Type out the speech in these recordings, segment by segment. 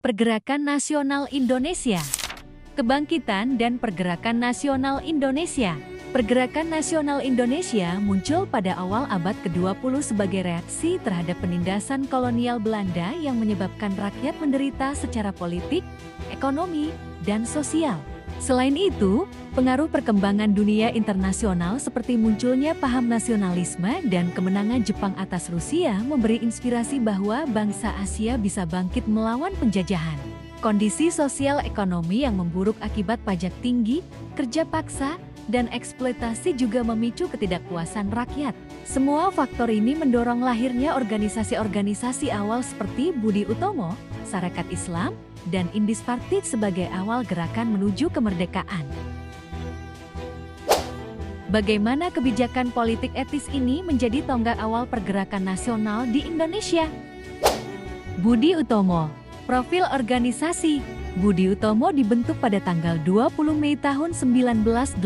Pergerakan Nasional Indonesia. Kebangkitan dan Pergerakan Nasional Indonesia. Pergerakan Nasional Indonesia muncul pada awal abad ke-20 sebagai reaksi terhadap penindasan kolonial Belanda yang menyebabkan rakyat menderita secara politik, ekonomi, dan sosial. Selain itu, pengaruh perkembangan dunia internasional seperti munculnya paham nasionalisme dan kemenangan Jepang atas Rusia memberi inspirasi bahwa bangsa Asia bisa bangkit melawan penjajahan. Kondisi sosial ekonomi yang memburuk akibat pajak tinggi, kerja paksa, dan eksploitasi juga memicu ketidakpuasan rakyat. Semua faktor ini mendorong lahirnya organisasi-organisasi awal seperti Budi Utomo, Sarekat Islam, dan Indis Partid sebagai awal gerakan menuju kemerdekaan. Bagaimana kebijakan politik etis ini menjadi tonggak awal pergerakan nasional di Indonesia? Budi Utomo. Profil organisasi. Budi Utomo dibentuk pada tanggal 20 Mei tahun 1908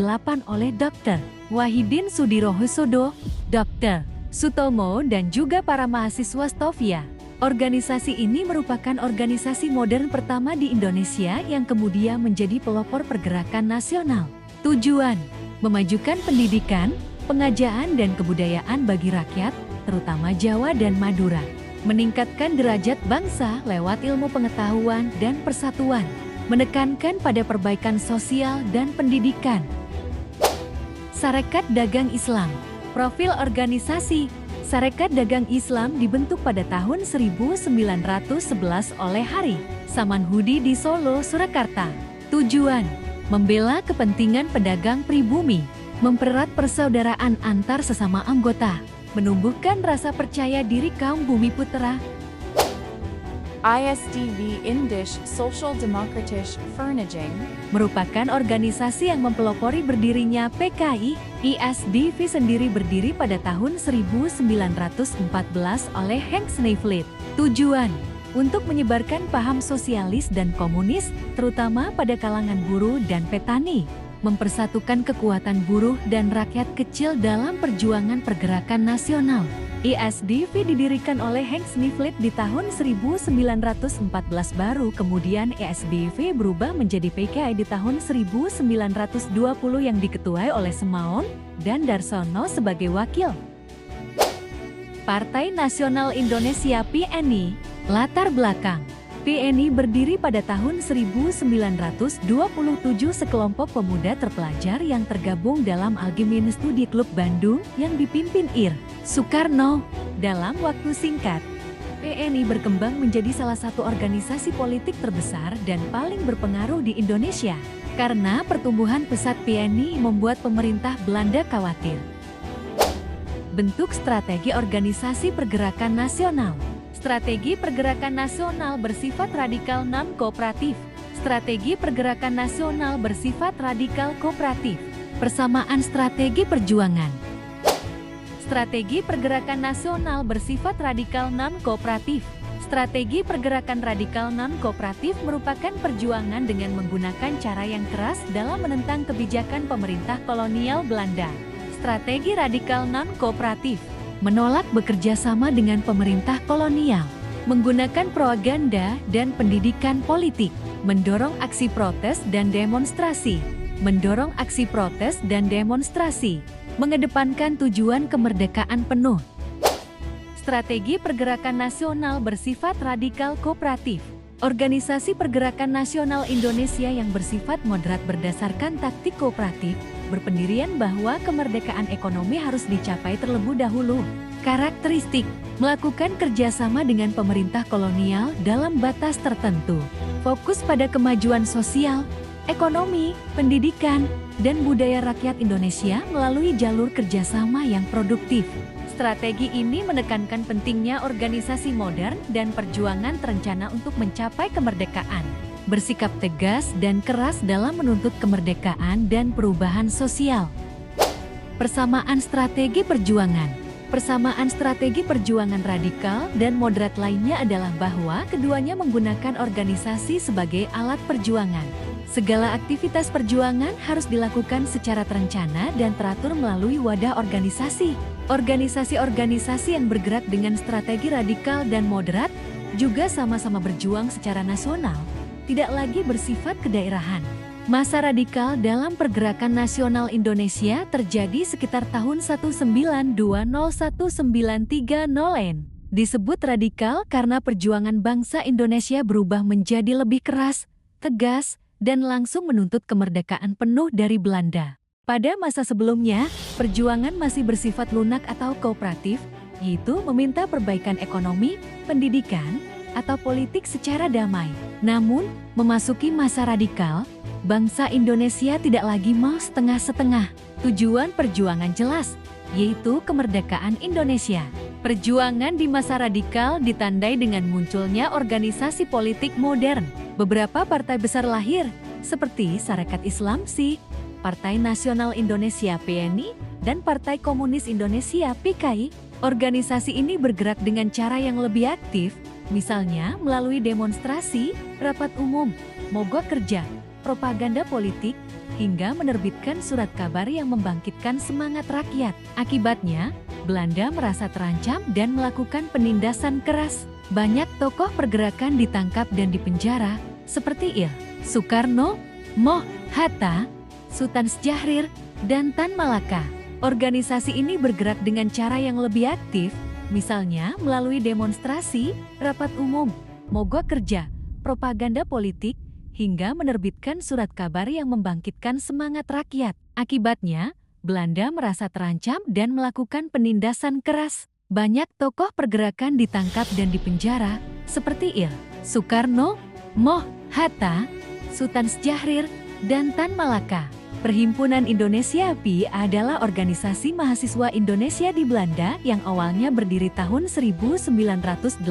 oleh Dr. Wahidin Sudirohusodo, Dr. Sutomo, dan juga para mahasiswa Stovia. Organisasi ini merupakan organisasi modern pertama di Indonesia yang kemudian menjadi pelopor pergerakan nasional. Tujuan: memajukan pendidikan, pengajaan dan kebudayaan bagi rakyat, terutama Jawa dan Madura. Meningkatkan derajat bangsa lewat ilmu pengetahuan dan persatuan. Menekankan pada perbaikan sosial dan pendidikan. Sarekat Dagang Islam. Profil organisasi. Sarekat Dagang Islam dibentuk pada tahun 1911 oleh Hari Samanhudi di Solo, Surakarta. Tujuan: membela kepentingan pedagang pribumi, mempererat persaudaraan antar sesama anggota, menumbuhkan rasa percaya diri kaum Bumiputera. ISDV Indisch Social Demokratische Vereniging merupakan organisasi yang mempelopori berdirinya PKI. ISDV sendiri berdiri pada tahun 1914 oleh Henk Sneevliet. Tujuan: untuk menyebarkan paham sosialis dan komunis, terutama pada kalangan buruh dan petani. Mempersatukan kekuatan buruh dan rakyat kecil dalam perjuangan pergerakan nasional. ISDV didirikan oleh Henk Sneevliet di tahun 1914 baru kemudian ISDV berubah menjadi PKI di tahun 1920 yang diketuai oleh Semaun dan Darsono sebagai wakil. Partai Nasional Indonesia PNI. Latar belakang: PNI berdiri pada tahun 1927 sekelompok pemuda terpelajar yang tergabung dalam Algemene Studi Klub Bandung yang dipimpin Ir. Soekarno. Dalam waktu singkat, PNI berkembang menjadi salah satu organisasi politik terbesar dan paling berpengaruh di Indonesia. Karena pertumbuhan pesat PNI membuat pemerintah Belanda khawatir. Bentuk strategi organisasi pergerakan nasional. Strategi pergerakan nasional bersifat radikal non-kooperatif. Strategi pergerakan nasional bersifat radikal kooperatif. Persamaan strategi perjuangan. Strategi pergerakan nasional bersifat radikal non-kooperatif. Strategi pergerakan radikal non-kooperatif merupakan perjuangan dengan menggunakan cara yang keras dalam menentang kebijakan pemerintah kolonial Belanda. Strategi radikal non-kooperatif menolak bekerja sama dengan pemerintah kolonial, menggunakan propaganda dan pendidikan politik, mendorong aksi protes dan demonstrasi, mengedepankan tujuan kemerdekaan penuh. Strategi pergerakan nasional bersifat radikal kooperatif. Organisasi pergerakan nasional Indonesia yang bersifat moderat berdasarkan taktik kooperatif, berpendirian bahwa kemerdekaan ekonomi harus dicapai terlebih dahulu. Karakteristik: melakukan kerjasama dengan pemerintah kolonial dalam batas tertentu. Fokus pada kemajuan sosial, ekonomi, pendidikan, dan budaya rakyat Indonesia melalui jalur kerjasama yang produktif. Strategi ini menekankan pentingnya organisasi modern dan perjuangan terencana untuk mencapai kemerdekaan. Bersikap tegas dan keras dalam menuntut kemerdekaan dan perubahan sosial. Persamaan strategi perjuangan. Persamaan strategi perjuangan radikal dan moderat lainnya adalah bahwa keduanya menggunakan organisasi sebagai alat perjuangan. Segala aktivitas perjuangan harus dilakukan secara terencana dan teratur melalui wadah organisasi. Organisasi-organisasi yang bergerak dengan strategi radikal dan moderat juga sama-sama berjuang secara nasional, tidak lagi bersifat kedaerahan. Masa radikal dalam pergerakan nasional Indonesia terjadi sekitar tahun 1920-1930-an. Disebut radikal karena perjuangan bangsa Indonesia berubah menjadi lebih keras, tegas, dan langsung menuntut kemerdekaan penuh dari Belanda. Pada masa sebelumnya, perjuangan masih bersifat lunak atau kooperatif, yaitu meminta perbaikan ekonomi, pendidikan, atau politik secara damai. Namun, memasuki masa radikal, bangsa Indonesia tidak lagi mau setengah-setengah. Tujuan perjuangan jelas, yaitu kemerdekaan Indonesia. Perjuangan di masa radikal ditandai dengan munculnya organisasi politik modern. Beberapa partai besar lahir, seperti Sarekat Islam SI, Partai Nasional Indonesia PNI, dan Partai Komunis Indonesia PKI. Organisasi ini bergerak dengan cara yang lebih aktif, misalnya melalui demonstrasi, rapat umum, mogok kerja, propaganda politik, hingga menerbitkan surat kabar yang membangkitkan semangat rakyat. Akibatnya, Belanda merasa terancam dan melakukan penindasan keras. Banyak tokoh pergerakan ditangkap dan dipenjara, seperti Soekarno, Moh, Hatta, Sultan Syahrir, dan Tan Malaka. Organisasi ini bergerak dengan cara yang lebih aktif, misalnya melalui demonstrasi, rapat umum, mogok kerja, propaganda politik, hingga menerbitkan surat kabar yang membangkitkan semangat rakyat. Akibatnya, Belanda merasa terancam dan melakukan penindasan keras. Banyak tokoh pergerakan ditangkap dan dipenjara, seperti Soekarno, Moh, Hatta, Sultan Syahrir, dan Tan Malaka. Perhimpunan Indonesia PI adalah organisasi mahasiswa Indonesia di Belanda yang awalnya berdiri tahun 1908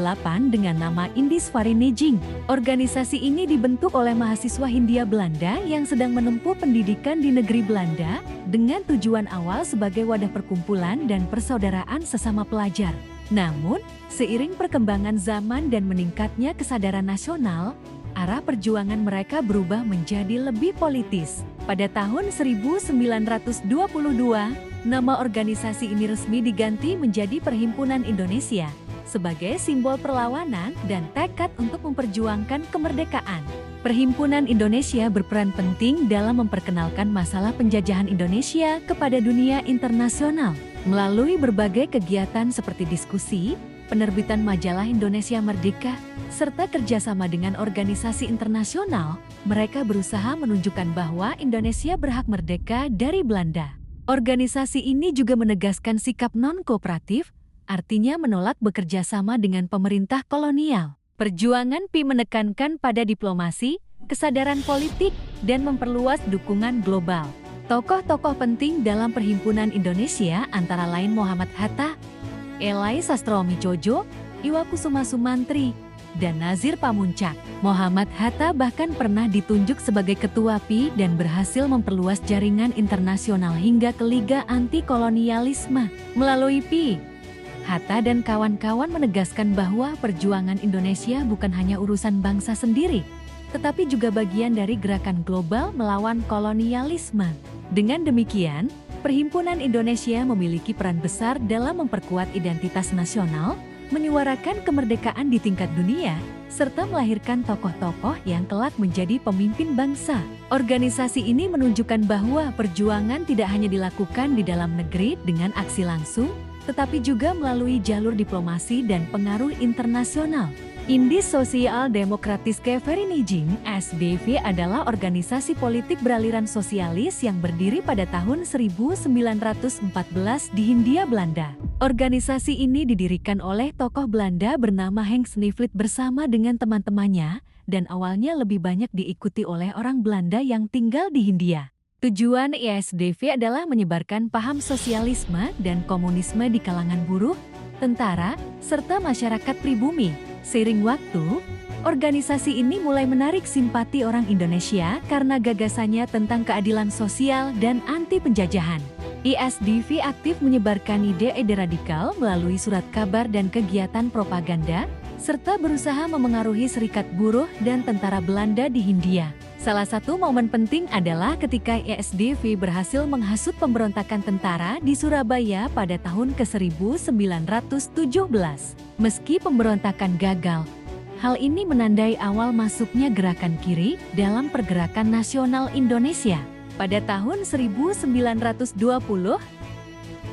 dengan nama Indisvereniging. Organisasi ini dibentuk oleh mahasiswa Hindia Belanda yang sedang menempuh pendidikan di negeri Belanda dengan tujuan awal sebagai wadah perkumpulan dan persaudaraan sesama pelajar. Namun, seiring perkembangan zaman dan meningkatnya kesadaran nasional, arah perjuangan mereka berubah menjadi lebih politis. Pada tahun 1922, nama organisasi ini resmi diganti menjadi Perhimpunan Indonesia sebagai simbol perlawanan dan tekad untuk memperjuangkan kemerdekaan. Perhimpunan Indonesia berperan penting dalam memperkenalkan masalah penjajahan Indonesia kepada dunia internasional. Melalui berbagai kegiatan seperti diskusi, penerbitan majalah Indonesia Merdeka, serta kerjasama dengan organisasi internasional, mereka berusaha menunjukkan bahwa Indonesia berhak merdeka dari Belanda. Organisasi ini juga menegaskan sikap non-kooperatif, artinya menolak bekerja sama dengan pemerintah kolonial. Perjuangan PI menekankan pada diplomasi, kesadaran politik, dan memperluas dukungan global. Tokoh-tokoh penting dalam Perhimpunan Indonesia antara lain Muhammad Hatta, Elai Sastroamidjojo, Iwakusuma Sumantri, dan Nazir Pamuntjak. Muhammad Hatta bahkan pernah ditunjuk sebagai ketua PI dan berhasil memperluas jaringan internasional hingga ke Liga Anti-Kolonialisme. Melalui PI, Hatta dan kawan-kawan menegaskan bahwa perjuangan Indonesia bukan hanya urusan bangsa sendiri, tetapi juga bagian dari gerakan global melawan kolonialisme. Dengan demikian, Perhimpunan Indonesia memiliki peran besar dalam memperkuat identitas nasional, menyuarakan kemerdekaan di tingkat dunia, serta melahirkan tokoh-tokoh yang kelak menjadi pemimpin bangsa. Organisasi ini menunjukkan bahwa perjuangan tidak hanya dilakukan di dalam negeri dengan aksi langsung, tetapi juga melalui jalur diplomasi dan pengaruh internasional. Indis Sosial Demokratiske Vereniging (SDV) adalah organisasi politik beraliran sosialis yang berdiri pada tahun 1914 di Hindia Belanda. Organisasi ini didirikan oleh tokoh Belanda bernama Henk Snifflit bersama dengan teman-temannya dan awalnya lebih banyak diikuti oleh orang Belanda yang tinggal di Hindia. Tujuan ISDV adalah menyebarkan paham sosialisme dan komunisme di kalangan buruh, tentara, serta masyarakat pribumi. Seiring waktu, organisasi ini mulai menarik simpati orang Indonesia karena gagasannya tentang keadilan sosial dan anti penjajahan. ISDV aktif menyebarkan ide-ide radikal melalui surat kabar dan kegiatan propaganda, serta berusaha memengaruhi serikat buruh dan tentara Belanda di Hindia. Salah satu momen penting adalah ketika ISDV berhasil menghasut pemberontakan tentara di Surabaya pada tahun ke-1917. Meski pemberontakan gagal, Hal ini menandai awal masuknya gerakan kiri dalam pergerakan nasional Indonesia. Pada tahun 1920,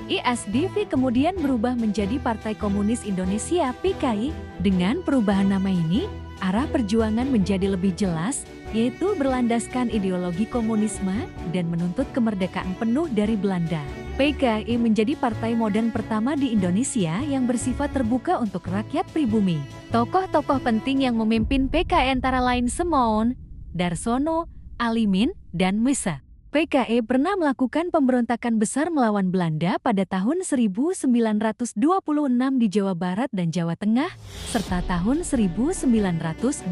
ISDV kemudian berubah menjadi Partai Komunis Indonesia (PKI). Dengan perubahan nama ini, arah perjuangan menjadi lebih jelas, yaitu berlandaskan ideologi komunisme dan menuntut kemerdekaan penuh dari Belanda. PKI menjadi partai modern pertama di Indonesia yang bersifat terbuka untuk rakyat pribumi. Tokoh-tokoh penting yang memimpin PKI antara lain Semoun, Darsono, Alimin, dan Mesa. PKI pernah melakukan pemberontakan besar melawan Belanda pada tahun 1926 di Jawa Barat dan Jawa Tengah, serta tahun 1927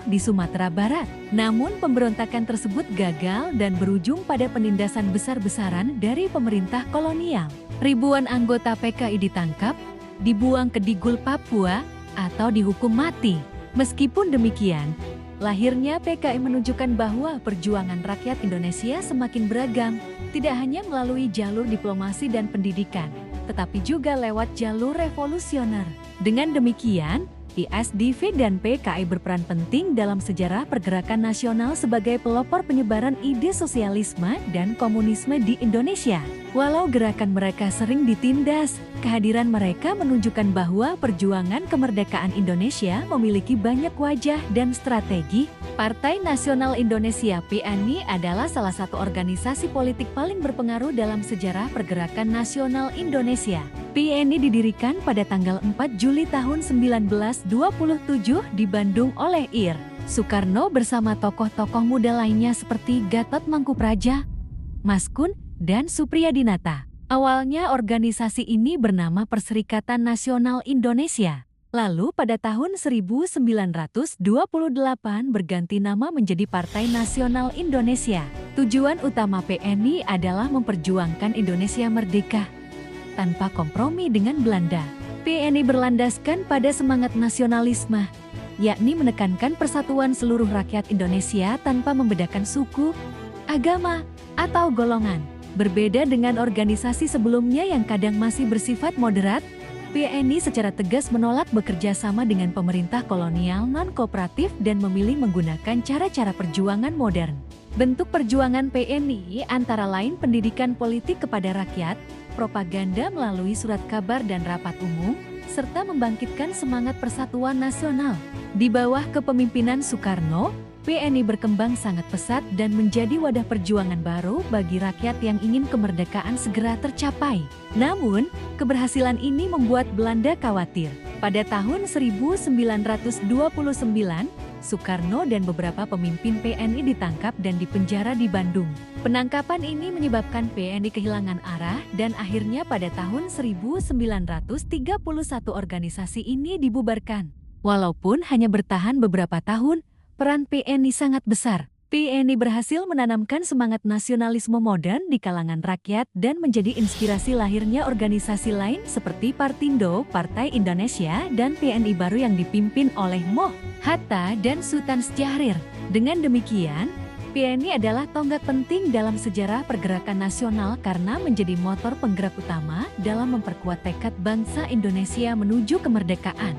di Sumatera Barat. Namun pemberontakan tersebut gagal dan berujung pada penindasan besar-besaran dari pemerintah kolonial. Ribuan anggota PKI ditangkap, dibuang ke Digul, Papua, atau dihukum mati. Meskipun demikian, lahirnya PKI menunjukkan bahwa perjuangan rakyat Indonesia semakin beragam, tidak hanya melalui jalur diplomasi dan pendidikan, tetapi juga lewat jalur revolusioner. Dengan demikian, ISDV dan PKI berperan penting dalam sejarah pergerakan nasional sebagai pelopor penyebaran ide sosialisme dan komunisme di Indonesia. Walau gerakan mereka sering ditindas, kehadiran mereka menunjukkan bahwa perjuangan kemerdekaan Indonesia memiliki banyak wajah dan strategi. Partai Nasional Indonesia (PNI) adalah salah satu organisasi politik paling berpengaruh dalam sejarah pergerakan nasional Indonesia. PNI didirikan pada tanggal 4 Juli tahun 1927 di Bandung oleh Ir. Soekarno bersama tokoh-tokoh muda lainnya seperti Gatot Mangkupraja, Maskun, dan Supriyadinata. Awalnya organisasi ini bernama Perserikatan Nasional Indonesia. Lalu pada tahun 1928 berganti nama menjadi Partai Nasional Indonesia. Tujuan utama PNI adalah memperjuangkan Indonesia merdeka tanpa kompromi dengan Belanda. PNI berlandaskan pada semangat nasionalisme, yakni menekankan persatuan seluruh rakyat Indonesia tanpa membedakan suku, agama, atau golongan. Berbeda dengan organisasi sebelumnya yang kadang masih bersifat moderat, PNI secara tegas menolak bekerja sama dengan pemerintah kolonial non-kooperatif dan memilih menggunakan cara-cara perjuangan modern. Bentuk perjuangan PNI antara lain pendidikan politik kepada rakyat, propaganda melalui surat kabar dan rapat umum, serta membangkitkan semangat persatuan nasional. Di bawah kepemimpinan Soekarno, PNI berkembang sangat pesat dan menjadi wadah perjuangan baru bagi rakyat yang ingin kemerdekaan segera tercapai. Namun, keberhasilan ini membuat Belanda khawatir. Pada tahun 1929, Soekarno dan beberapa pemimpin PNI ditangkap dan dipenjara di Bandung. Penangkapan ini menyebabkan PNI kehilangan arah dan akhirnya pada tahun 1931 organisasi ini dibubarkan. Walaupun hanya bertahan beberapa tahun, peran PNI sangat besar. PNI berhasil menanamkan semangat nasionalisme modern di kalangan rakyat dan menjadi inspirasi lahirnya organisasi lain seperti Partindo, Partai Indonesia, dan PNI baru yang dipimpin oleh Moh, Hatta, dan Sultan Syahrir. Dengan demikian, PNI adalah tonggak penting dalam sejarah pergerakan nasional karena menjadi motor penggerak utama dalam memperkuat tekad bangsa Indonesia menuju kemerdekaan.